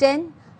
10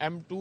M2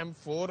M4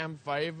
M5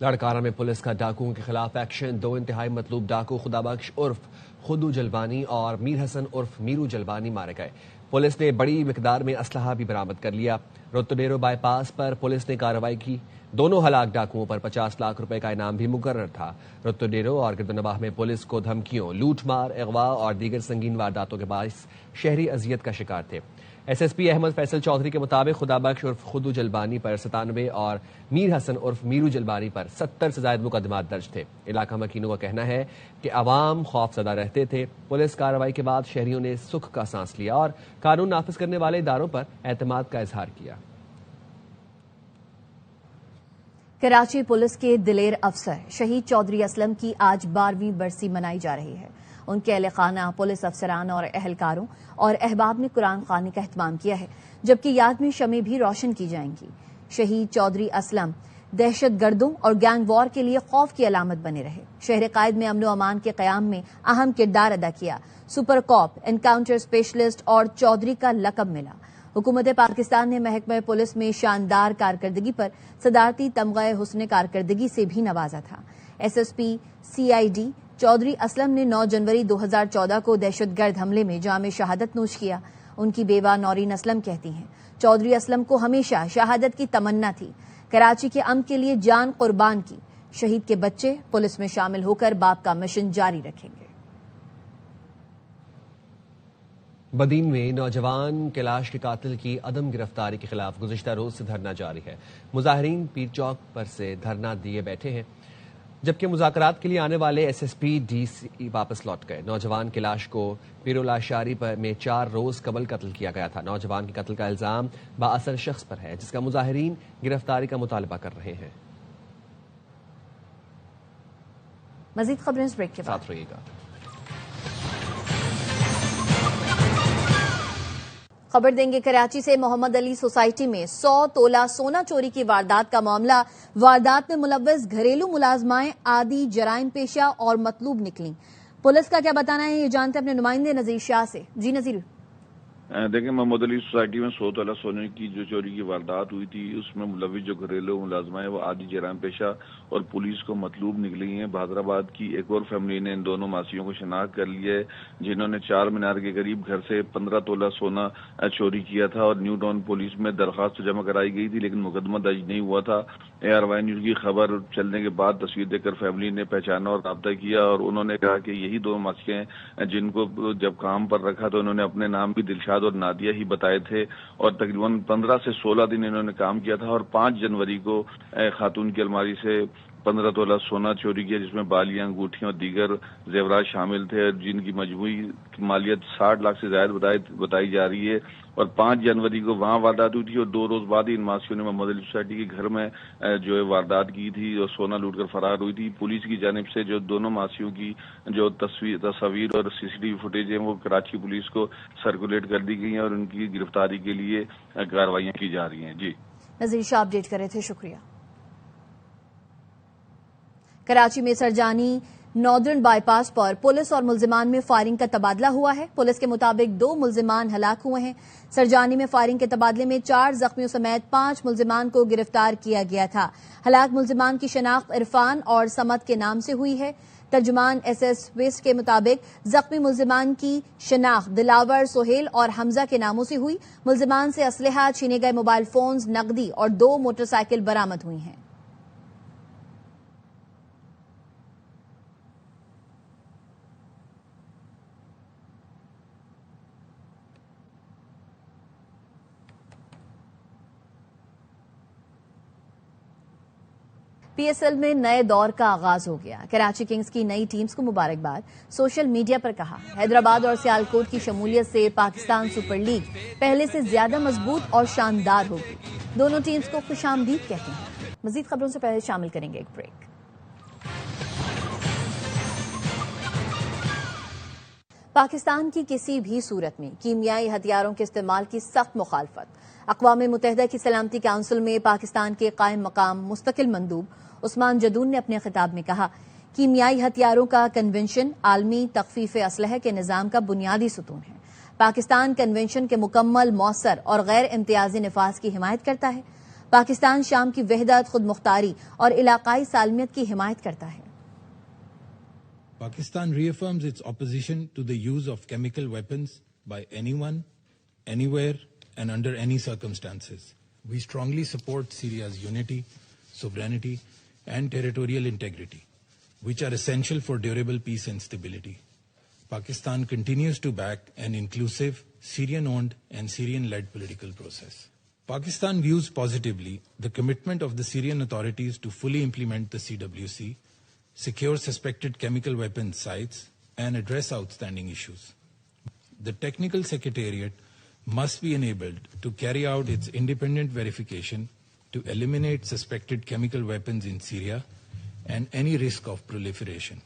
Larkana میں police کا ڈاکوؤں کے خلاف ایکشن. 2 انتہائی مطلوب ڈاکو خدا بخش عرف خدو جلبانی اور میر حسن عرف میرو جلبانی مارے گئے. پولیس نے بڑی مقدار میں اسلحہ بھی برآمد کر لیا. روتوڈیرو بائی پاس پر پولیس نے کارروائی کی. دونوں ہلاک ڈاکوؤں پر 50 لاکھ روپے کا انعام بھی مقرر تھا. روتوڈیرو اور گردنواہ میں پولیس کو دھمکیوں، لوٹ مار، اغوا اور دیگر سنگین وارداتوں کے باعث شہری اذیت کا شکار تھے. S S P Ahmad Faisal Chaudhry کے مطابق خدا بخش عرف خدو جلبانی پر 97 اور میر حسن عرف میرو جلبانی پر 70 سے زائد مقدمات درج تھے. علاقہ مکینوں کا کہنا ہے کہ عوام خوف زدہ رہتے تھے. پولیس کارروائی کے بعد شہریوں نے سکھ کا سانس لیا اور قانون نافذ کرنے والے اداروں پر اعتماد کا اظہار کیا. کراچی پولیس کے دلیر افسر شہید چودھری اسلم کی آج 12ویں برسی منائی جا رہی ہے. ان کے اہل خانہ، پولیس افسران اور اہلکاروں اور احباب نے قرآن خوانی کا اہتمام کیا ہے، جبکہ یاد میں شمع بھی روشن کی جائیں گی. شہید چودھری اسلم دہشت گردوں اور گینگ وار کے لیے خوف کی علامت بنے رہے. شہر قائد میں امن و امان کے قیام میں اہم کردار ادا کیا. سپر کاپ، انکاؤنٹر اسپیشلسٹ اور چودھری کا لقب ملا. حکومت پاکستان نے محکمہ پولیس میں شاندار کارکردگی پر صدارتی تمغہ حسن کارکردگی سے بھی نوازا تھا. S S P CID Chaudhry Aslam نے 9 جنوری 2014 کو دہشت گرد حملے میں جام شہادت نوش کیا. ان کی بیوہ نورین اسلم کہتی ہیں چودھری اسلم کو ہمیشہ شہادت کی تمنا تھی. کراچی کے امن کے لیے جان قربان کی. شہید کے بچے پولیس میں شامل ہو کر باپ کا مشن جاری رکھیں گے. بدین میں نوجوان کیلاش کے قاتل کی عدم گرفتاری کے خلاف گزشتہ روز سے دھرنا جاری ہے. مظاہرین پیر چوک پر سے دھرنا دیے بیٹھے ہیں، جبکہ مذاکرات کے لیے آنے والے SSP DC واپس لوٹ گئے. نوجوان کیلاش کو پیرولاشاری میں 4 روز قبل قتل کیا گیا تھا. نوجوان کے قتل کا الزام بااثر شخص پر ہے، جس کا مظاہرین گرفتاری کا مطالبہ کر رہے ہیں. مزید خبریں اس بریک کے بعد. ساتھ رہیے گا. خبر دیں گے کراچی سے. محمد علی سوسائٹی میں 100 تولہ سونا چوری کی واردات کا معاملہ. واردات میں ملوث گھریلو ملازمائیں عادی جرائم پیشہ اور مطلوب نکلیں. پولیس کا کیا بتانا ہے، یہ جانتے اپنے نمائندے نذیر شاہ سے. جی نذیر. دیکھیں، محمد علی سوسائٹی میں 100 تولہ سونے کی جو چوری کی واردات ہوئی تھی، اس میں ملوث جو گھریلو ملازمہ ہیں وہ عادی جرائم پیشہ اور پولیس کو مطلوب نکلی ہیں. حیدرآباد کی ایک اور فیملی نے ان دونوں ماسیوں کو شناخت کر لیا ہے، جنہوں نے 4 مینار کے قریب گھر سے 15 تولہ سونا چوری کیا تھا اور نیو ٹاؤن پولیس میں درخواست جمع کرائی گئی تھی، لیکن مقدمہ درج نہیں ہوا تھا. ARY نیوز کی خبر چلنے کے بعد تصویر دیکھ کر فیملی نے پہچانا اور رابطہ کیا، اور انہوں نے کہا کہ یہی 2 ماسیاں ہیں جن کو جب کام پر رکھا تو انہوں نے اپنے نام بھی دلشاد اور نادیہ ہی بتائے تھے، اور تقریباً 15 سے 16 دن انہوں نے کام کیا تھا. اور 5 جنوری کو خاتون کی الماری سے 15 تولہ سونا چوری کیا، جس میں بالیاں، انگوٹھیاں اور دیگر زیورات شامل تھے، جن کی مجموعی مالیت 60 لاکھ سے زائد بتائی جا رہی ہے. اور 5 جنوری کو وہاں واردات ہوئی تھی، اور 2 روز بعد ہی ان ماسیوں نے محمد علی سوسائٹی کے گھر میں جو ہے واردات کی تھی اور سونا لوٹ کر فرار ہوئی تھی. پولیس کی جانب سے جو دونوں ماسیوں کی جو تصاویر اور CCTV فوٹیج ہیں وہ کراچی پولیس کو سرکولیٹ کر دی گئی ہیں اور ان کی گرفتاری کے لیے کارروائیاں کی جا رہی ہیں. جی نذیر شاہ اپڈیٹ کر رہے تھے، شکریہ. کراچی میں Surjani northern by pass per police اور ملزمان میں فائرنگ کا تبادلہ ہوا ہے. پولیس کے مطابق 2 ملزمان ہلاک ہوئے ہیں. سرجانی میں فائرنگ کے تبادلے میں 4 زخمیوں سمیت 5 ملزمان کو گرفتار کیا گیا تھا. ہلاک ملزمان کی شناخت عرفان اور سمد کے نام سے ہوئی ہے. ترجمان SS ویسٹ کے مطابق زخمی ملزمان کی شناخت دلاور، سہیل اور حمزہ کے ناموں سے ہوئی. ملزمان سے اسلحہ، چھینے گئے موبائل فونز، نقدی اور 2 موٹر سائیکل برآمد ہوئی ہیں. PSL میں نئے دور کا آغاز ہو گیا. کراچی کنگز کی نئی ٹیمز کو مبارکباد. سوشل میڈیا پر کہا حیدرآباد اور سیالکوٹ کی شمولیت سے پاکستان سپر لیگ پہلے سے زیادہ مضبوط اور شاندار ہوگی. دونوں ٹیمز کو خوش آمدید کہتے ہیں. مزید خبروں سے پہلے شامل کریں گے ایک بریک. پاکستان کی کسی بھی صورت میں کیمیائی ہتھیاروں کے استعمال کی سخت مخالفت. اقوام متحدہ کی سلامتی کونسل میں پاکستان کے قائم مقام مستقل مندوب عثمان جدون نے اپنے خطاب میں کہا کیمیائی ہتھیاروں کا کنونشن عالمی تخفیف اسلحہ کے نظام کا بنیادی ستون ہے. پاکستان کنونشن کے مکمل، مؤثر اور غیر امتیازی نفاذ کی حمایت کرتا ہے. پاکستان شام کی وحدت، خود مختاری اور علاقائی سالمیت کی حمایت کرتا ہے۔ Pakistan reaffirms its opposition to the use of chemical weapons by anyone, anywhere, and under any circumstances. We strongly support Syria's unity, sovereignty, and territorial integrity, which are essential for durable peace and stability. Pakistan continues to back an inclusive, Syrian-owned and Syrian-led political process. Pakistan views positively the commitment of the Syrian authorities to fully implement the CWC, secure suspected chemical weapons sites, and address outstanding issues. The Technical Secretariat must be enabled to carry out its independent verification to eliminate suspected chemical weapons in Syria and any risk of proliferation.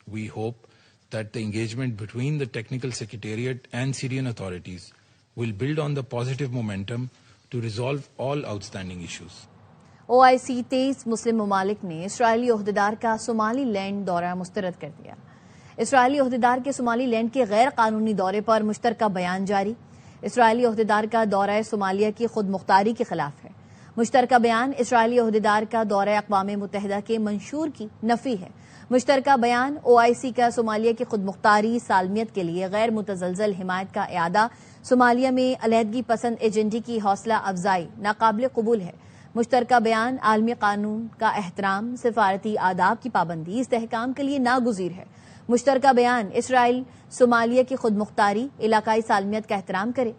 We hope that the engagement between the Technical Secretariat and Syrian authorities will build on the positive momentum to resolve all outstanding issues. OIC 23 مسلم ممالک نے اسرائیلی عہدیدار کا صومالی land دورہ مسترد کر دیا۔ اسرائیلی عہدیدار کے صومالی land کے غیر قانونی دورے پر مشترکہ بیان جاری۔ اسرائیلی عہدیدار کا دورہ صومالیہ کی خود مختاری کے خلاف ہے۔ مشترکہ بیان اسرائیلی عہدیدار کا دورہ اقوام متحدہ کے منشور کی نفی ہے۔ مشترکہ بیان OIC کا صومالیہ کی خود مختاری سالمیت کے لیے غیر متزلزل حمایت کا اعادہ، صومالیہ میں علیحدگی پسند ایجنڈے کی حوصلہ افزائی ناقابل قبول ہے۔ مشترکہ بیان عالمی قانون کا احترام، سفارتی آداب کی پابندی استحکام کے لیے ناگزیر ہے۔ مشترکہ بیان اسرائیل صومالیہ کی خود مختاری، علاقائی سالمیت کا احترام کرے۔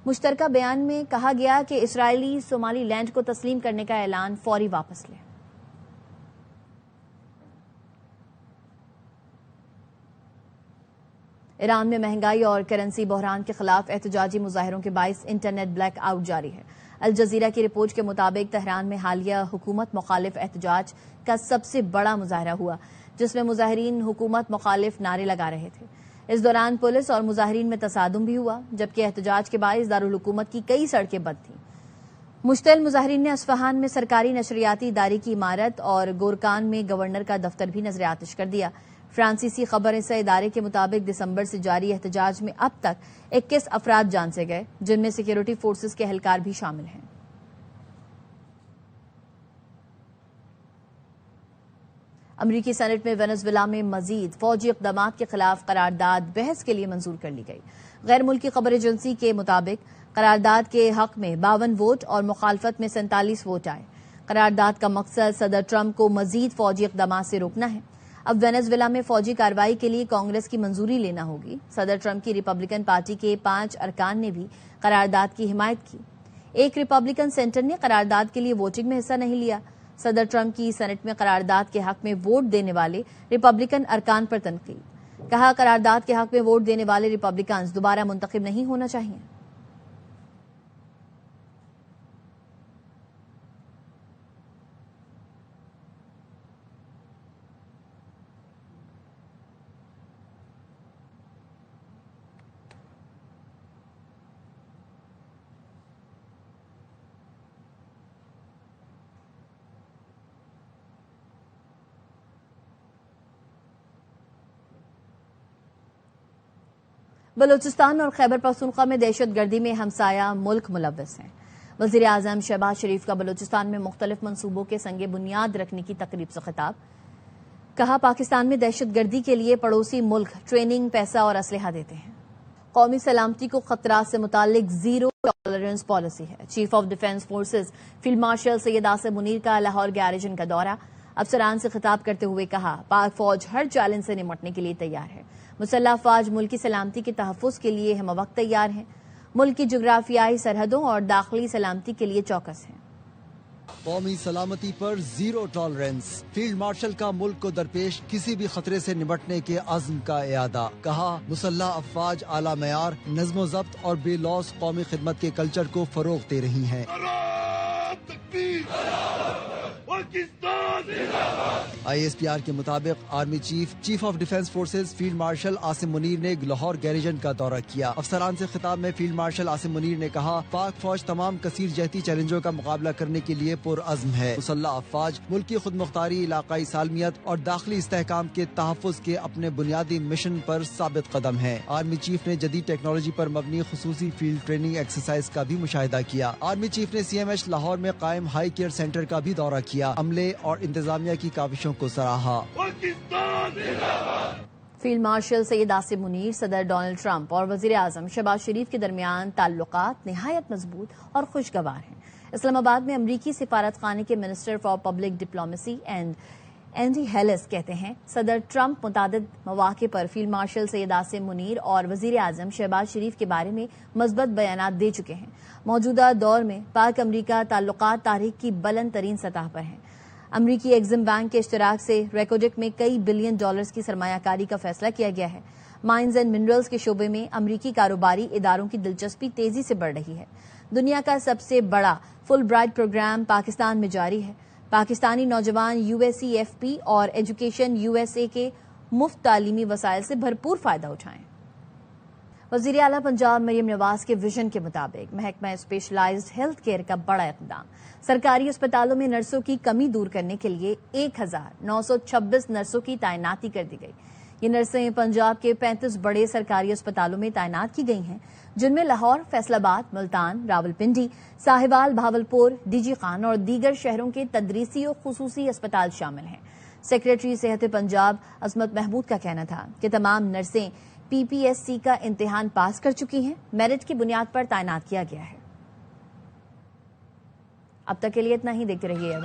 مشترکہ بیان میں کہا گیا کہ اسرائیلی صومالی لینڈ کو تسلیم کرنے کا اعلان فوری واپس لے۔ ایران میں مہنگائی اور کرنسی بحران کے خلاف احتجاجی مظاہروں کے باعث انٹرنیٹ بلیک آؤٹ جاری ہے۔ الجزیرہ کی رپورٹ کے مطابق تہران میں حالیہ حکومت مخالف احتجاج کا سب سے بڑا مظاہرہ ہوا، جس میں مظاہرین حکومت مخالف نعرے لگا رہے تھے۔ اس دوران پولیس اور مظاہرین میں تصادم بھی ہوا، جبکہ احتجاج کے باعث دارالحکومت کی کئی سڑکیں بند تھیں۔ مشتعل مظاہرین نے اصفہان میں سرکاری نشریاتی ادارے کی عمارت اور گورکان میں گورنر کا دفتر بھی نظر آتش کر دیا۔ فرانسیسی خبر رساں ادارے کے مطابق دسمبر سے جاری احتجاج میں اب تک 21 افراد جان سے گئے، جن میں سیکیورٹی فورسز کے اہلکار بھی شامل ہیں۔ امریکی سینٹ میں وینزویلا میں مزید فوجی اقدامات کے خلاف قرارداد بحث کے لیے منظور کر لی گئی۔ غیر ملکی خبر ایجنسی کے مطابق قرارداد کے حق میں 52 ووٹ اور مخالفت میں 47 ووٹ آئے۔ قرارداد کا مقصد صدر ٹرمپ کو مزید فوجی اقدامات سے روکنا ہے۔ اب وینزویلا میں فوجی کارروائی کے لیے کانگریس کی منظوری لینا ہوگی۔ صدر ٹرمپ کی ریپبلکن پارٹی کے 5 ارکان نے بھی قرارداد کی حمایت کی۔ ایک ریپبلکن سینیٹر نے قرارداد کے لیے ووٹنگ میں حصہ نہیں لیا۔ صدر ٹرمپ کی سینٹ میں قرارداد کے حق میں ووٹ دینے والے ریپبلکن ارکان پر تنقید۔ کہا قرارداد کے حق میں ووٹ دینے والے ریپبلکنز دوبارہ منتخب نہیں ہونا چاہیے۔ بلوچستان اور خیبر پختونخوا میں دہشت گردی میں ہمسایہ ملک ملوث ہیں۔ وزیر اعظم شہباز شریف کا بلوچستان میں مختلف منصوبوں کے سنگ بنیاد رکھنے کی تقریب سے خطاب۔ کہا پاکستان میں دہشت گردی کے لیے پڑوسی ملک ٹریننگ، پیسہ اور اسلحہ دیتے ہیں۔ قومی سلامتی کو خطرات سے متعلق زیرو ٹالرنس پالیسی ہے۔ Chief of defence forces field marshal Syed Asif Munir کا لاہور گیریجن کا دورہ۔ افسران سے خطاب کرتے ہوئے کہا پاک فوج ہر چیلنج سے نمٹنے کے لیے تیار ہے۔ مسلح افواج ملکی سلامتی کے تحفظ کے لیے ہم وقت تیار ہیں۔ ملک کی جغرافیائی سرحدوں اور داخلی سلامتی کے لیے چوکس ہیں۔ قومی سلامتی پر زیرو ٹالرنس، فیلڈ مارشل کا ملک کو درپیش کسی بھی خطرے سے نمٹنے کے عزم کا اعادہ۔ کہا مسلح افواج اعلی معیار، نظم و ضبط اور بے لوث قومی خدمت کے کلچر کو فروغ دے رہی ہیں۔ ISPR کے مطابق army chief of defence forces field martial Asim Munir نے لاہور گیریجن کا دورہ کیا۔ افسران سے خطاب میں فیلڈ مارشل عاصم منیر نے کہا، پاک فوج تمام کثیر جہتی چیلنجوں کا مقابلہ کرنے کے لیے پرعزم ہے۔ مسلح افواج ملکی خود مختاری، علاقائی سالمیت اور داخلی استحکام کے تحفظ کے اپنے بنیادی مشن پر ثابت قدم ہے۔ آرمی چیف نے جدید ٹیکنالوجی پر مبنی خصوصی فیلڈ ٹریننگ ایکسرسائز کا بھی مشاہدہ کیا۔ آرمی چیف نے CMH لاہور میں قائم ہائی کیئر سینٹر کا بھی دورہ کیا۔ عملے اور انتظامیہ کی کاوشوں کو سراہا۔ فیلڈ مارشل سید عاصم منیر صدر ڈونلڈ ٹرمپ اور وزیر اعظم شہباز شریف کے درمیان تعلقات نہایت مضبوط اور خوشگوار ہیں۔ اسلام آباد میں امریکی سفارت خانے کے minister for public diplomacy Andy Hales کہتے ہیں، صدر ٹرمپ متعدد مواقع پر فیلڈ مارشل سید عاصم منیر اور وزیر اعظم شہباز شریف کے بارے میں مثبت بیانات دے چکے ہیں۔ موجودہ دور میں پاک امریکہ تعلقات تاریخ کی بلند ترین سطح پر ہیں۔ امریکی ایگزم بینک کے اشتراک سے ریکوڈک میں کئی بلین ڈالرز کی سرمایہ کاری کا فیصلہ کیا گیا ہے۔ مائنز اینڈ منرلز کے شعبے میں امریکی کاروباری اداروں کی دلچسپی تیزی سے بڑھ رہی ہے۔ دنیا کا سب سے بڑا فل برائٹ پروگرام پاکستان میں جاری ہے۔ پاکستانی نوجوان USEFP اور ایجوکیشن USA کے مفت تعلیمی وسائل سے بھرپور فائدہ اٹھائیں۔ وزیر اعلیٰ پنجاب مریم نواز کے ویژن کے مطابق محکمہ اسپیشلائزڈ ہیلتھ کیئر کا بڑا اقدام۔ سرکاری اسپتالوں میں نرسوں کی کمی دور کرنے کے لیے 1926 نرسوں کی تعیناتی کر دی گئی۔ یہ نرسیں پنجاب کے 35 بڑے سرکاری اسپتالوں میں تعینات کی گئی ہیں، جن میں لاہور، فیصل آباد، ملتان، راولپنڈی، ساہیوال، بہاولپور، DG خان اور دیگر شہروں کے تدریسی و خصوصی اسپتال شامل ہیں۔ سیکریٹری صحت پنجاب عظمت محمود کا کہنا تھا کہ تمام نرسیں PPSC کا امتحان پاس کر چکی ہیں، میرٹ کی بنیاد پر تعینات کیا گیا ہے۔ اب تک کے لیے اتنا ہی، دیکھتے رہیے